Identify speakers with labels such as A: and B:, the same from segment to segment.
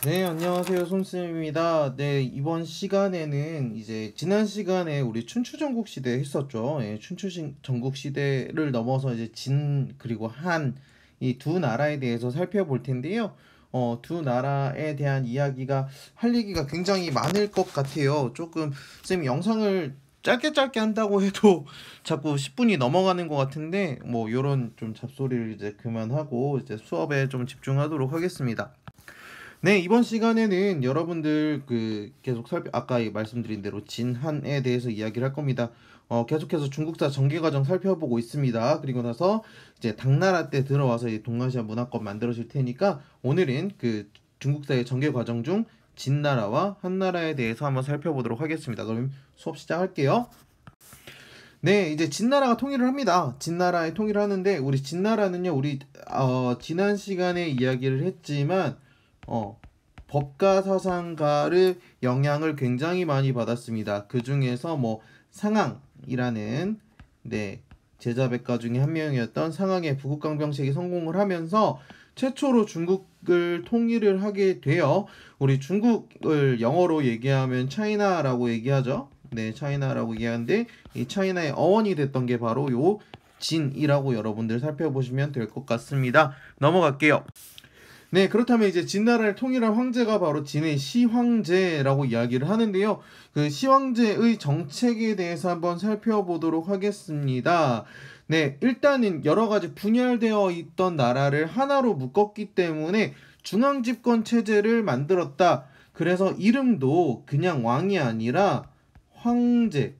A: 네, 안녕하세요. 손쌤입니다. 네, 이번 시간에는 이제 지난 시간에 우리 춘추 전국시대 했었죠. 예, 춘추 전국시대를 넘어서 이제 진 그리고 한 이 두 나라에 대해서 살펴볼 텐데요. 두 나라에 대한 이야기가 할 얘기가 굉장히 많을 것 같아요. 조금 쌤이 영상을 짧게 짧게 한다고 해도 자꾸 10분이 넘어가는 것 같은데 뭐 요런 좀 잡소리를 이제 그만하고 이제 수업에 좀 집중하도록 하겠습니다. 네, 이번 시간에는 여러분들 계속 아까 말씀드린 대로 진한에 대해서 이야기를 할 겁니다. 계속해서 중국사 전개 과정 살펴보고 있습니다. 그리고 나서 이제 당나라 때 들어와서 이제 동아시아 문화권 만들어질 테니까 오늘은 그 중국사의 전개 과정 중 진나라와 한나라에 대해서 한번 살펴보도록 하겠습니다. 그럼 수업 시작할게요. 네, 이제 진나라가 통일을 합니다. 진나라에 통일을 하는데 우리 진나라는요, 우리 지난 시간에 이야기를 했지만 법가 사상가를 영향을 굉장히 많이 받았습니다. 그 중에서 뭐 상항이라는 제자백가 중에 한 명이었던 상항의 부국강병책이 성공을 하면서 최초로 중국을 통일을 하게 되어 우리 중국을 영어로 얘기하면 차이나라고 얘기하죠. 네, 차이나라고 얘기하는데 이 차이나의 어원이 됐던 게 바로 요 진이라고 여러분들 살펴보시면 될 것 같습니다. 넘어갈게요. 네, 그렇다면 이제 진나라를 통일한 황제가 바로 진의 시황제라고 이야기를 하는데요. 그 시황제의 정책에 대해서 한번 살펴보도록 하겠습니다. 네, 일단은 여러 가지 분열되어 있던 나라를 하나로 묶었기 때문에 중앙집권 체제를 만들었다. 그래서 이름도 그냥 왕이 아니라 황제.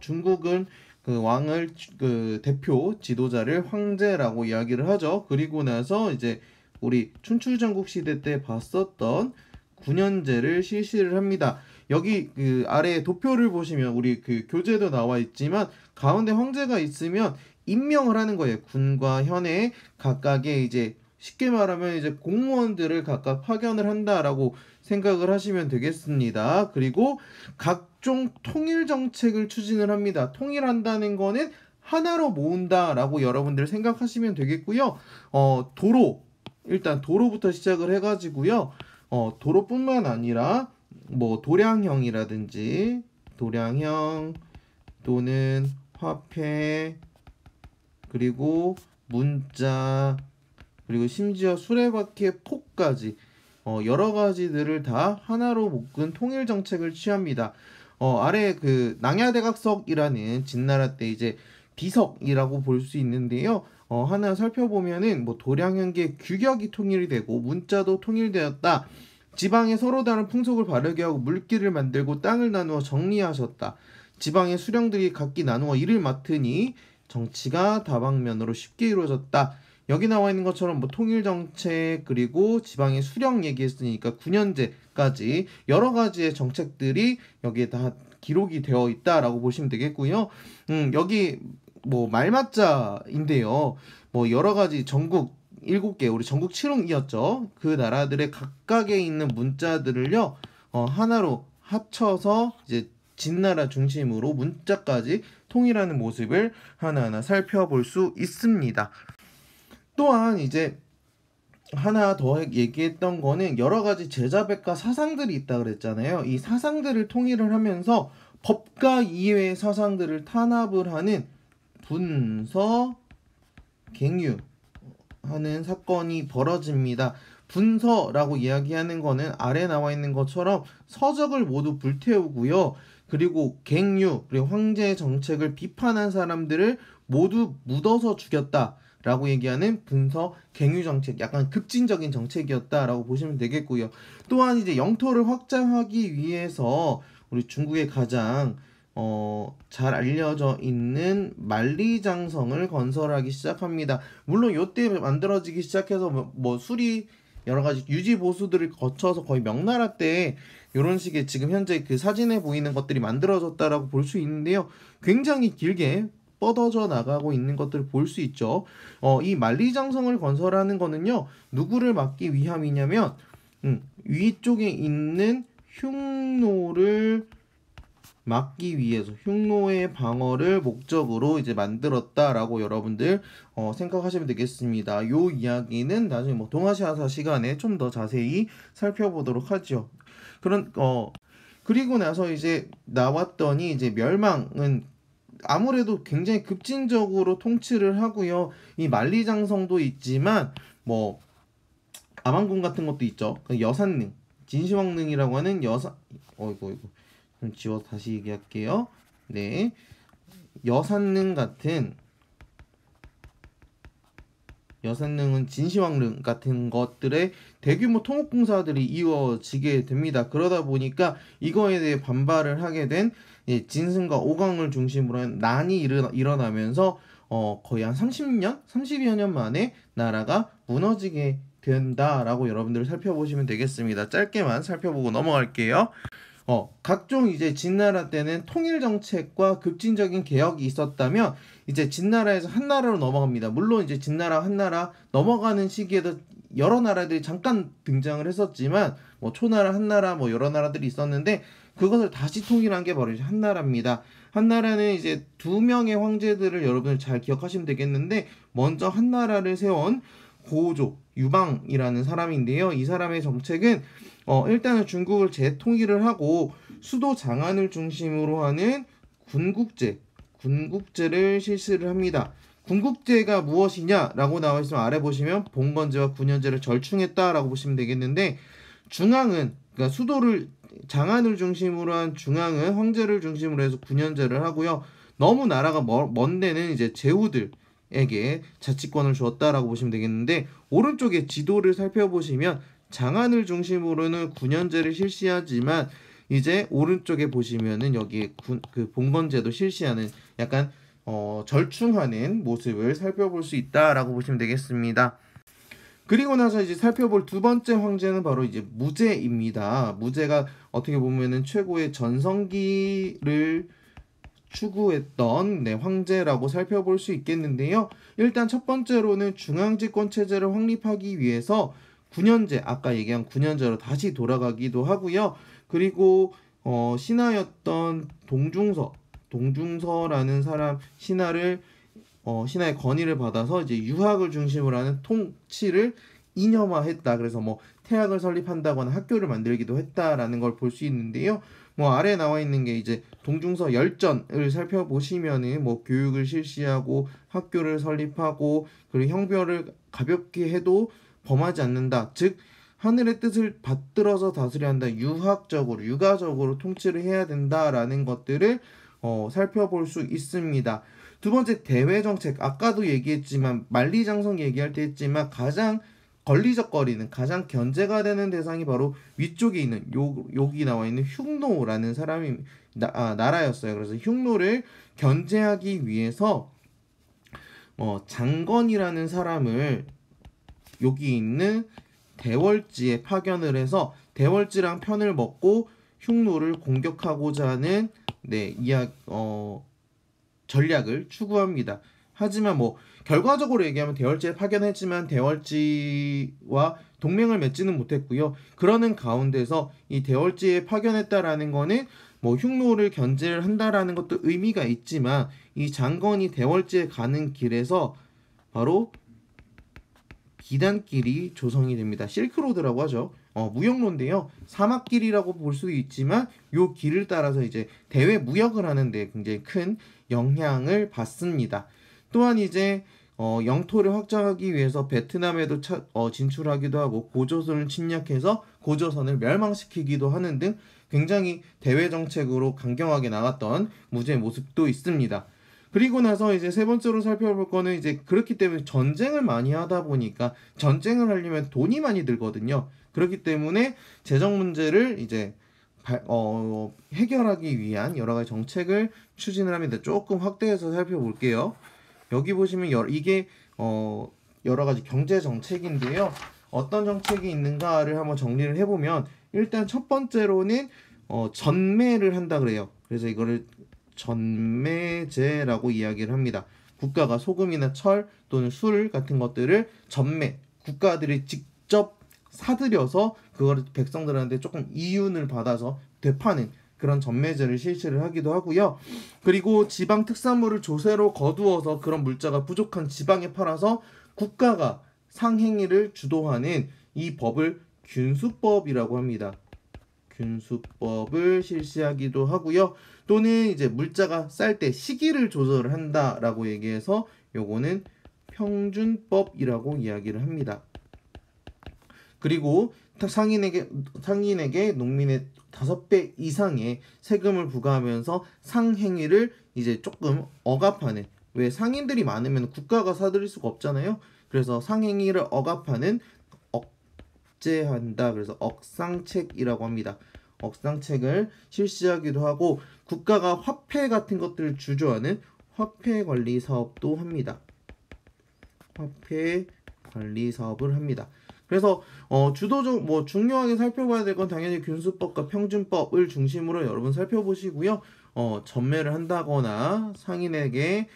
A: 중국은 그 왕을 그 대표 지도자를 황제라고 이야기를 하죠. 그리고 나서 이제 우리 춘추전국 시대 때 봤었던 9년제를 실시를 합니다. 여기 그 아래 도표를 보시면 우리 그 교재도 나와 있지만 가운데 황제가 있으면 임명을 하는 거예요. 군과 현에 각각의 이제 쉽게 말하면 이제 공무원들을 각각 파견을 한다라고 생각을 하시면 되겠습니다. 그리고 각종 통일 정책을 추진을 합니다. 통일한다는 거는 하나로 모은다라고 여러분들 생각하시면 되겠고요. 일단 도로부터 시작을 해가지고요. 도로뿐만 아니라 뭐 도량형이라든지 도량형 또는 화폐 그리고 문자 그리고 심지어 수레바퀴의 폭까지 여러 가지들을 다 하나로 묶은 통일 정책을 취합니다. 아래 그 낭야대각석이라는 진나라 때 이제 비석이라고 볼 수 있는데요. 하나 살펴보면은 뭐 도량현계 규격이 통일이 되고 문자도 통일되었다. 지방에 서로 다른 풍속을 바르게 하고 물길을 만들고 땅을 나누어 정리하셨다. 지방의 수령들이 각기 나누어 일을 맡으니 정치가 다방면으로 쉽게 이루어졌다. 여기 나와 있는 것처럼 뭐 통일 정책 그리고 지방의 수령 얘기했으니까 9년제까지 여러 가지의 정책들이 여기에 다 기록이 되어 있다라고 보시면 되겠고요. 여기 뭐 말맞자인데요. 뭐 여러 가지 전국 7개 우리 전국 7홍이었죠. 그 나라들의 각각에 있는 문자들을요. 하나로 합쳐서 이제 진나라 중심으로 문자까지 통일하는 모습을 하나하나 살펴볼 수 있습니다. 또한 이제 하나 더 얘기했던 거는 여러 가지 제자백과 사상들이 있다 그랬잖아요. 이 사상들을 통일을 하면서 법과 이외의 사상들을 탄압을 하는 분서 갱유하는 사건이 벌어집니다. 분서라고 이야기하는 거는 아래 나와 있는 것처럼 서적을 모두 불태우고요. 그리고 갱유, 그리고 황제의 정책을 비판한 사람들을 모두 묻어서 죽였다. 라고 얘기하는 분서 갱유 정책, 약간 급진적인 정책이었다라고 보시면 되겠고요. 또한 이제 영토를 확장하기 위해서 우리 중국의 가장 잘 알려져 있는 만리장성을 건설하기 시작합니다. 물론 이때 만들어지기 시작해서 뭐 수리 여러 가지 유지 보수들을 거쳐서 거의 명나라 때 이런 식의 지금 현재 그 사진에 보이는 것들이 만들어졌다라고 볼 수 있는데요. 굉장히 길게 뻗어져 나가고 있는 것들을 볼 수 있죠. 이 만리장성을 건설하는 거는요, 누구를 막기 위함이냐면, 위쪽에 있는 흉노를 막기 위해서 흉노의 방어를 목적으로 이제 만들었다라고 여러분들 생각하시면 되겠습니다. 요 이야기는 나중에 뭐 동아시아사 시간에 좀 더 자세히 살펴보도록 하죠. 그리고 나서 이제 나왔더니 이제 멸망은 아무래도 굉장히 급진적으로 통치를 하고요. 이 만리장성도 있지만 뭐 아만군 같은 것도 있죠. 여산능, 진시황릉이라고 하는 어이구 좀 지워서 다시 얘기할게요. 네, 여산능은 진시황릉 같은 것들의 대규모 통합공사들이 이루어지게 됩니다. 그러다 보니까 이거에 대해 반발을 하게 된 진승과 오강을 중심으로 한 난이 일어나면서 거의 한 30여 년 만에 나라가 무너지게 된다라고 여러분들 살펴보시면 되겠습니다. 짧게만 살펴보고 넘어갈게요. 각종 이제 진나라 때는 통일 정책과 급진적인 개혁이 있었다면 이제 진나라에서 한나라로 넘어갑니다. 물론 이제 진나라 한나라 넘어가는 시기에도 여러 나라들이 잠깐 등장을 했었지만 뭐 초나라, 한나라 뭐 여러 나라들이 있었는데 그것을 다시 통일한 게 바로 이제 한나라입니다. 한나라는 이제 2명의 황제들을 여러분들 잘 기억하시면 되겠는데 먼저 한나라를 세운 고조 유방이라는 사람인데요. 이 사람의 정책은 일단은 중국을 재통일을 하고 수도 장안을 중심으로 하는 군국제를 실시를 합니다. 군국제가 무엇이냐라고 나와 있으면 아래 보시면 봉건제와 군현제를 절충했다라고 보시면 되겠는데 중앙은 그러니까 수도를 장안을 중심으로 한 중앙은 황제를 중심으로 해서 군현제를 하고요. 너무 나라가 먼 데는 이제 제후들에게 자치권을 주었다라고 보시면 되겠는데 오른쪽에 지도를 살펴보시면 장안을 중심으로는 군현제를 실시하지만 이제 오른쪽에 보시면은 여기에 그 봉건제도 실시하는 약간 절충하는 모습을 살펴볼 수 있다라고 보시면 되겠습니다. 그리고 나서 이제 살펴볼 두 번째 황제는 바로 이제 무제입니다. 무제가 어떻게 보면은 최고의 전성기를 추구했던 황제라고 살펴볼 수 있겠는데요. 일단 첫 번째로는 중앙집권 체제를 확립하기 위해서 군현제, 아까 얘기한 군현제로 다시 돌아가기도 하고요. 그리고 신하였던 동중서라는 사람 신하의 건의를 받아서 이제 유학을 중심으로 하는 통치를 이념화했다. 그래서 뭐 태학을 설립한다거나 학교를 만들기도 했다라는 걸 볼 수 있는데요. 뭐 아래 나와 있는 게 이제 동중서 열전을 살펴보시면은 뭐 교육을 실시하고 학교를 설립하고 그리고 형벌을 가볍게 해도 범하지 않는다. 즉 하늘의 뜻을 받들어서 다스려야 한다. 육아적으로 통치를 해야 된다라는 것들을 살펴볼 수 있습니다. 두 번째 대외정책, 아까도 얘기했지만 만리장성 얘기할 때 했지만 가장 걸리적거리는 가장 견제가 되는 대상이 바로 위쪽에 있는 여기 나와 있는 흉노라는 사람이 나라였어요. 그래서 흉노를 견제하기 위해서 장건이라는 사람을 여기 있는 대월지에 파견을 해서 대월지랑 편을 먹고 흉노를 공격하고자 하는 전략을 추구합니다. 하지만 뭐 결과적으로 얘기하면 대월지에 파견했지만 대월지와 동맹을 맺지는 못했고요. 그러는 가운데서 이 대월지에 파견했다라는 거는 뭐 흉노를 견제를 한다라는 것도 의미가 있지만 이 장건이 대월지에 가는 길에서 바로 기단길이 조성이 됩니다. 실크로드라고 하죠. 무역로인데요. 사막길이라고 볼 수도 있지만 요 길을 따라서 이제 대외 무역을 하는데 굉장히 큰 영향을 받습니다. 또한 이제 영토를 확장하기 위해서 베트남에도 진출하기도 하고 고조선을 침략해서 고조선을 멸망시키기도 하는 등 굉장히 대외 정책으로 강경하게 나갔던 무제의 모습도 있습니다. 그리고 나서 이제 세 번째로 살펴볼 거는 이제 그렇기 때문에 전쟁을 많이 하다 보니까 전쟁을 하려면 돈이 많이 들거든요. 그렇기 때문에 재정 문제를 이제 해결하기 위한 여러 가지 정책을 추진을 합니다. 조금 확대해서 살펴볼게요. 여기 보시면 이게 여러 가지 경제 정책인데요. 어떤 정책이 있는가를 한번 정리를 해보면 일단 첫 번째로는 전매를 한다 그래요. 그래서 이거를 전매제라고 이야기를 합니다. 국가가 소금이나 철 또는 술 같은 것들을 국가들이 직접 사들여서 그거를 백성들한테 조금 이윤을 받아서 되파는 그런 전매제를 실시를 하기도 하고요. 그리고 지방 특산물을 조세로 거두어서 그런 물자가 부족한 지방에 팔아서 국가가 상행위를 주도하는 이 법을 균수법이라고 합니다. 균수법을 실시하기도 하고요. 또는 이제 물자가 쌀 때 시기를 조절을 한다라고 얘기해서 요거는 평준법이라고 이야기를 합니다. 그리고 상인에게 농민의 5배 이상의 세금을 부과하면서 상행위를 이제 조금 억압하는, 왜 상인들이 많으면 국가가 사들일 수가 없잖아요. 그래서 상행위를 억압하는, 억제한다. 그래서 억상책이라고 합니다. 억상책을 실시하기도 하고 국가가 화폐 같은 것들을 주조하는 화폐 관리 사업도 합니다. 화폐 관리 사업을 합니다. 그래서 주도적 중요하게 살펴봐야 될 건 당연히 균수법과 평준법을 중심으로 여러분 살펴보시고요. 전매를 한다거나 상인에게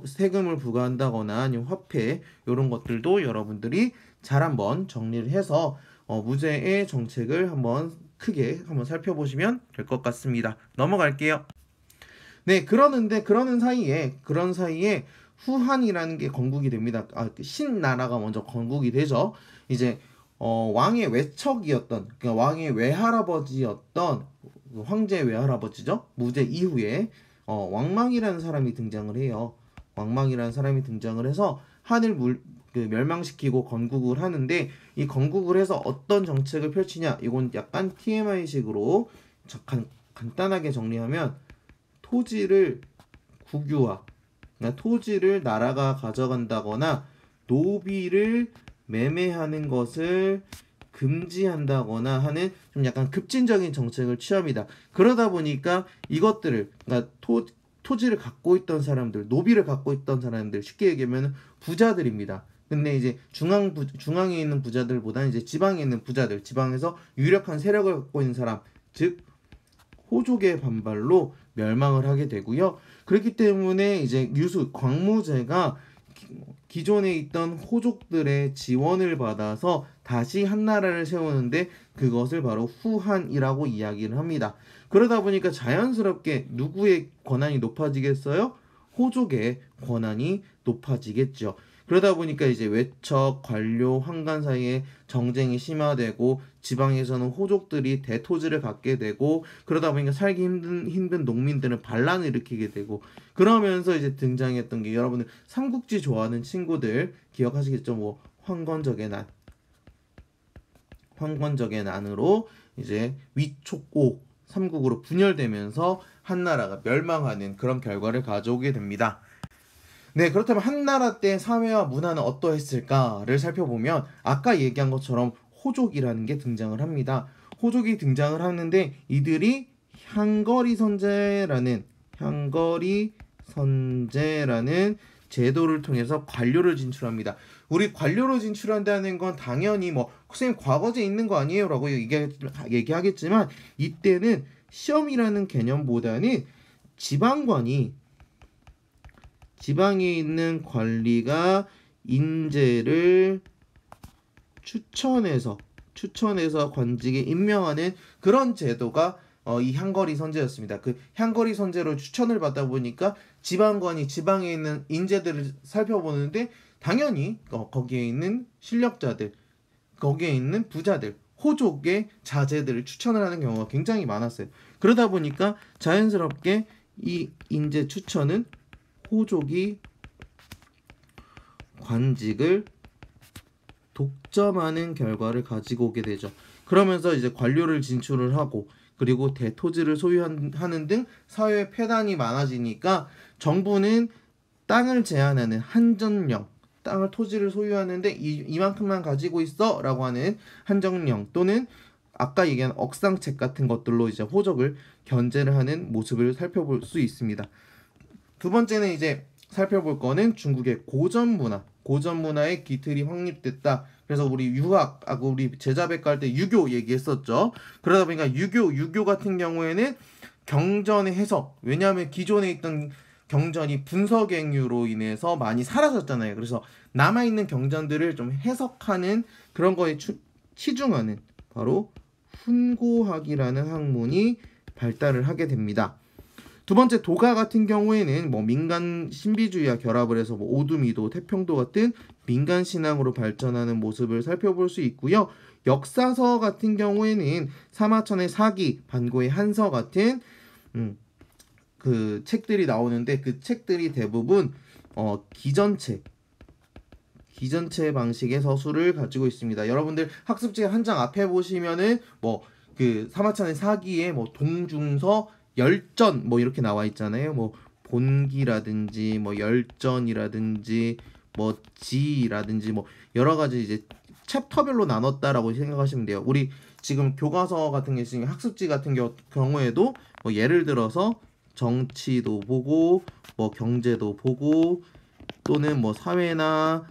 A: 세금을 부과한다거나 아니면 화폐 이런 것들도 여러분들이 잘 한번 정리를 해서 무죄의 정책을 크게 한번 살펴보시면 될 것 같습니다. 넘어갈게요. 네, 그러는 사이에 후한이라는 게 건국이 됩니다. 신나라가 먼저 건국이 되죠. 이제 왕의 외척이었던, 그러니까 왕의 외할아버지였던 황제 외할아버지죠. 무죄 이후에 왕망이라는 사람이 등장을 해요. 왕망이라는 사람이 등장을 해서 한을 멸망시키고 건국을 하는데, 이 건국을 해서 어떤 정책을 펼치냐, 이건 약간 TMI식으로 간단하게 정리하면 토지를 국유화, 그러니까 토지를 나라가 가져간다거나 노비를 매매하는 것을 금지한다거나 하는 좀 약간 급진적인 정책을 취합니다. 그러다 보니까 이것들을, 그러니까 토지를 갖고 있던 사람들, 노비를 갖고 있던 사람들, 쉽게 얘기하면 부자들입니다. 근데 이제 중앙에 있는 부자들보다는 이제 지방에 있는 부자들, 지방에서 유력한 세력을 갖고 있는 사람, 즉 호족의 반발로 멸망을 하게 되고요. 그렇기 때문에 이제 광무제가 기존에 있던 호족들의 지원을 받아서 다시 한나라를 세우는데, 그것을 바로 후한이라고 이야기를 합니다. 그러다 보니까 자연스럽게 누구의 권한이 높아지겠어요? 호족의 권한이 높아지겠죠. 그러다 보니까 이제 외척, 관료, 황관 사이에 정쟁이 심화되고 지방에서는 호족들이 대토지를 갖게 되고, 그러다 보니까 살기 힘든 농민들은 반란을 일으키게 되고, 그러면서 이제 등장했던 게, 여러분들 삼국지 좋아하는 친구들 기억하시겠죠? 황건적의 난으로 이제 위촉오 삼국으로 분열되면서 한나라가 멸망하는 그런 결과를 가져오게 됩니다. 네, 그렇다면 한나라 때 사회와 문화는 어떠했을까를 살펴보면 아까 얘기한 것처럼 호족이라는 게 등장을 합니다. 호족이 등장을 하는데, 이들이 향거리 선제라는 제도를 통해서 관료를 진출합니다. 우리 관료를 진출한다는 건 당연히 선생님 과거제 있는 거 아니에요? 라고 얘기하겠지만, 이때는 시험이라는 개념보다는 지방에 있는 관리가 인재를 추천해서 관직에 임명하는 그런 제도가 이 향거리 선제였습니다. 그 향거리 선제로 추천을 받다 보니까 지방관이 지방에 있는 인재들을 살펴보는데, 당연히 거기에 있는 실력자들, 거기에 있는 부자들, 호족의 자제들을 추천을 하는 경우가 굉장히 많았어요. 그러다 보니까 자연스럽게 이 인재 추천은 호족이 관직을 독점하는 결과를 가지고 오게 되죠. 그러면서 이제 관료를 진출을 하고, 그리고 대토지를 소유하는 등 사회 폐단이 많아지니까 정부는 땅을 제한하는 한정령, 토지를 소유하는데 이만큼만 가지고 있어 라고 하는 한정령, 또는 아까 얘기한 억상책 같은 것들로 이제 호족을 견제를 하는 모습을 살펴볼 수 있습니다. 두 번째는 이제 살펴볼 거는 중국의 고전문화의 기틀이 확립됐다. 그래서 우리 유학하고 우리 제자백 갈 때 유교 얘기했었죠. 그러다 보니까 유교 같은 경우에는 경전의 해석, 왜냐하면 기존에 있던 경전이 분서갱유로 인해서 많이 사라졌잖아요. 그래서 남아있는 경전들을 좀 해석하는 그런 거에 치중하는 바로 훈고학이라는 학문이 발달을 하게 됩니다. 두 번째 도가 같은 경우에는 뭐 민간 신비주의와 결합을 해서 뭐 오두미도, 태평도 같은 민간 신앙으로 발전하는 모습을 살펴볼 수 있고요. 역사서 같은 경우에는 사마천의 사기, 반고의 한서 같은 그 책들이 나오는데 그 책들이 대부분 기전체 방식의 서술을 가지고 있습니다. 여러분들 학습지 한 장 앞에 보시면은 뭐 그 사마천의 사기에 뭐 동중서 열전 뭐 이렇게 나와 있잖아요. 뭐 본기라든지 뭐 열전이라든지 뭐 지라든지 뭐 여러 가지 이제 챕터별로 나눴다라고 생각하시면 돼요. 우리 지금 교과서 같은 게 지금 학습지 같은 경우에도 뭐 예를 들어서 정치도 보고 뭐 경제도 보고 또는 뭐 사회나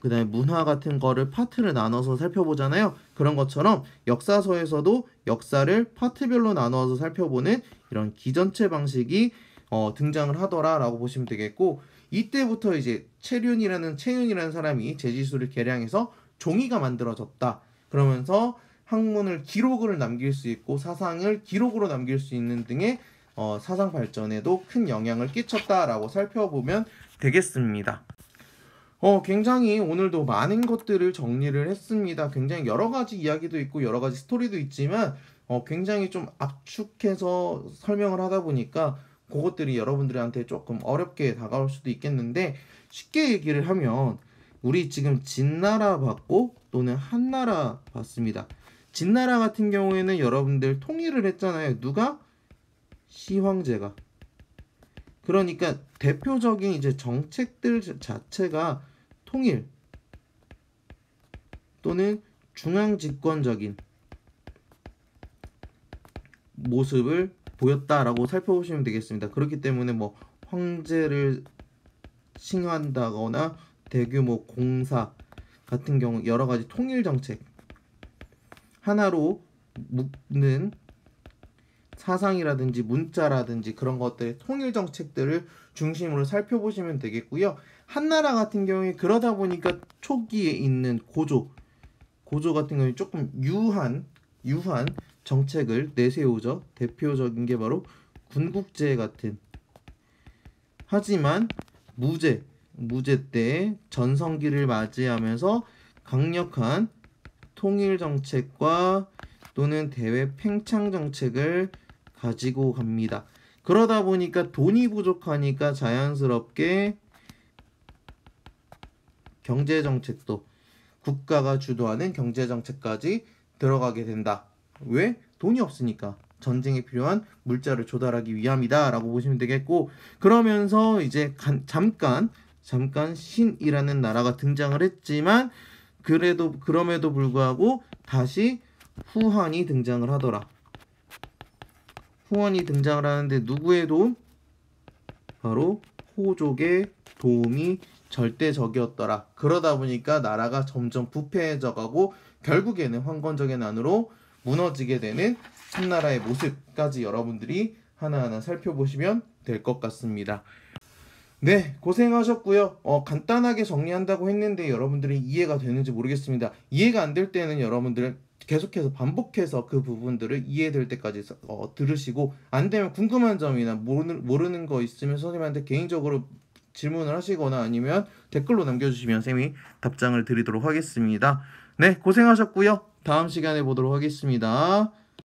A: 그다음에 문화 같은 거를 파트를 나눠서 살펴보잖아요. 그런 것처럼 역사서에서도 역사를 파트별로 나눠서 살펴보는 이런 기전체 방식이 등장을 하더라라고 보시면 되겠고, 이때부터 이제 채윤이라는 사람이 제지수를 개량해서 종이가 만들어졌다. 그러면서 학문을 기록을 남길 수 있고 사상을 기록으로 남길 수 있는 등의 사상 발전에도 큰 영향을 끼쳤다라고 살펴보면 되겠습니다. 굉장히 오늘도 많은 것들을 정리를 했습니다. 굉장히 여러 가지 이야기도 있고 여러 가지 스토리도 있지만 굉장히 좀 압축해서 설명을 하다 보니까 그것들이 여러분들한테 조금 어렵게 다가올 수도 있겠는데, 쉽게 얘기를 하면 우리 지금 진나라 봤고 또는 한나라 봤습니다. 진나라 같은 경우에는 여러분들 통일을 했잖아요. 누가? 시황제가. 그러니까 대표적인 이제 정책들 자체가 통일 또는 중앙 집권적인 모습을 보였다라고 살펴보시면 되겠습니다. 그렇기 때문에 뭐 황제를 칭한다거나 대규모 공사 같은 경우 여러 가지 통일 정책 하나로 묶는 사상이라든지 문자라든지 그런 것들의 통일 정책들을 중심으로 살펴보시면 되겠고요. 한나라 같은 경우에 그러다 보니까 초기에 있는 고조 같은 경우에 조금 유한 정책을 내세우죠. 대표적인 게 바로 군국제 같은. 하지만 무제 때 전성기를 맞이하면서 강력한 통일 정책과 또는 대외 팽창 정책을 가지고 갑니다. 그러다 보니까 돈이 부족하니까 자연스럽게 경제 정책도 국가가 주도하는 경제 정책까지 들어가게 된다. 왜? 돈이 없으니까. 전쟁에 필요한 물자를 조달하기 위함이다 라고 보시면 되겠고, 그러면서 이제 잠깐 신이라는 나라가 등장을 했지만 그럼에도 불구하고 다시 후한이 등장을 하더라. 후한이 등장을 하는데 누구의 도움? 바로 호족의 도움이 절대적이었더라. 그러다 보니까 나라가 점점 부패해져 가고 결국에는 황건적의 난으로 무너지게 되는 한나라의 모습까지 여러분들이 하나하나 살펴보시면 될 것 같습니다. 네, 고생하셨고요. 간단하게 정리한다고 했는데 여러분들이 이해가 되는지 모르겠습니다. 이해가 안 될 때는 여러분들은 계속해서 반복해서 그 부분들을 이해될 때까지 들으시고, 안 되면 궁금한 점이나 모르는 거 있으면 선생님한테 개인적으로 질문을 하시거나 아니면 댓글로 남겨주시면 쌤이 답장을 드리도록 하겠습니다. 네, 고생하셨고요. 다음 시간에 보도록 하겠습니다.